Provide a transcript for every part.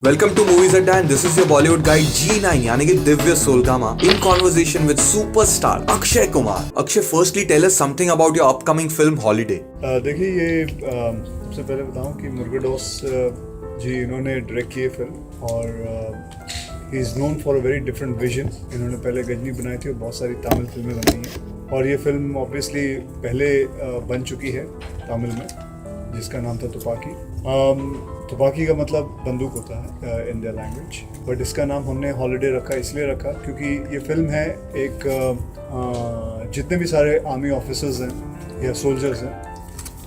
Welcome to Movies Adda and this is your Bollywood guide G9 यानी कि Divya Soulgama in conversation with superstar Akshay Kumar. Akshay, firstly tell us something about your upcoming film Holiday. देखिए ये सबसे पहले बताऊं कि मुर्गडॉस जी इन्होंने डायरेक्ट की फिल्म और he is known for a very different vision. इन्होंने पहले गजनी बनाई थी और बहुत सारी तमिल फिल्में बनाई हैं और ये फिल्म ऑब्वियसली पहले बन चुकी है तमिल में जिसका नाम था तुपाकी. तुपाकी का मतलब बंदूक होता है इन देयर लैंग्वेज, बट इसका नाम हमने हॉलीडे रखा इसलिए रखा क्योंकि ये फिल्म है एक जितने भी सारे आर्मी ऑफिसर्स हैं या सोल्जर्स हैं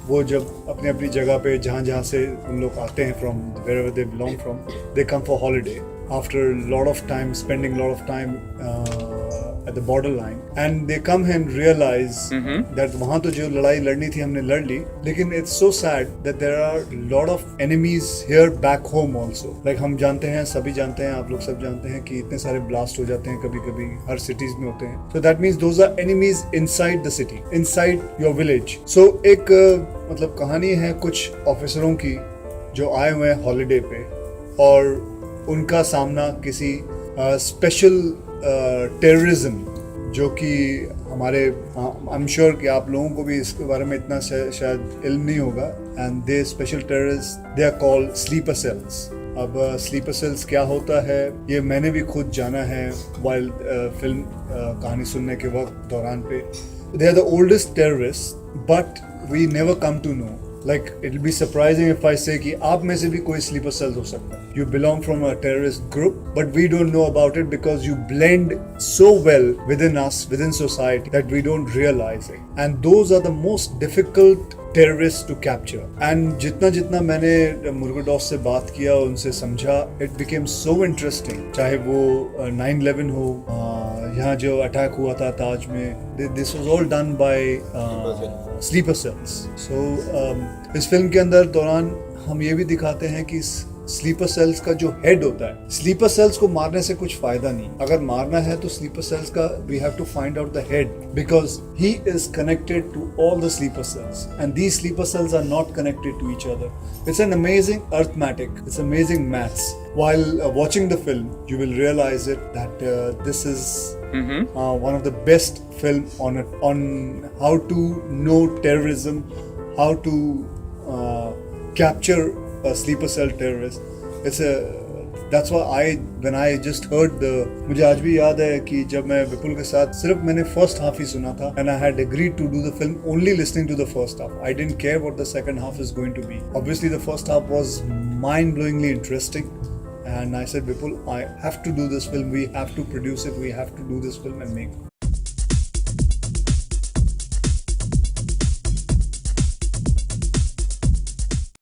वो जब अपनी अपनी जगह पे जहाँ जहाँ से उन लोग आते हैं from wherever they belong from, they come for holiday after lot of time spending lot of time at the borderline and they come and realize that वहाँ तो जो लड़ाई लड़नी थी हमने लड़ ली, लेकिन it's so sad that there are lot of enemies here back home also. Like हम जानते हैं, सभी जानते हैं, आप लोग सब जानते हैं कि इतने सारे ब्लास्ट हो जाते हैं कभी कभी हर सिटीज में होते हैं. So that means those are enemies inside the city, inside your village. So एक मतलब कहानी है कुछ ऑफिसरों की जो आए हुए हैं हॉलीडे पे और उनका सामना किसी स्पेशल टेररिज्म जो कि हमारे आई एम श्योर कि आप लोगों को भी इसके बारे में इतना शायद इल्म नहीं होगा. And they special terrorist they are called sleeper cells. अब स्लीपर सेल्स क्या होता है ये मैंने भी खुद जाना है वाइल फिल्म कहानी सुनने के वक्त दौरान पे. They are the oldest terrorist but we never come to know. Like it will be surprising if I say कि आप में से भी कोई sleeper cells हो सकता है. You belong from a terrorist group, but we don't know about it because you blend so well within us, within society that we don't realize it. And those are the most difficult terrorists to capture. And जितना जितना मैंने मुर्गडॉस से बात किया उनसे समझा, it became so interesting. चाहे वो 9/11 हो, यहाँ जो अटैक हुआ था ताज में, this was all done by sleeper cells. So इस फिल्म के अंदर दौरान हम ये भी दिखाते हैं कि स्लीपर सेल्स का जो हेड होता है, स्लीपर सेल्स को मारने से कुछ फायदा नहीं. अगर मारना है तो स्लीपर सेल्स का we have to find out the head because he is connected to all the sleeper cells and these sleeper cells are not connected to each other. It's an amazing arithmetic, it's amazing maths. While watching the film, you will realize it that this is one of the best film on how to know terrorism, how to capture a sleeper cell terrorist. That's why when I just heard मुझे आज भी याद है कि जब मैं विपुल के साथ सिर्फ मैंने first half ही सुना था and I had agreed to do the film only listening to the first half. I didn't care what the second half is going to be. Obviously the first half was mind-blowingly interesting. And I said, Vipul, I have to do this film. We have to produce it. We have to do this film and make it.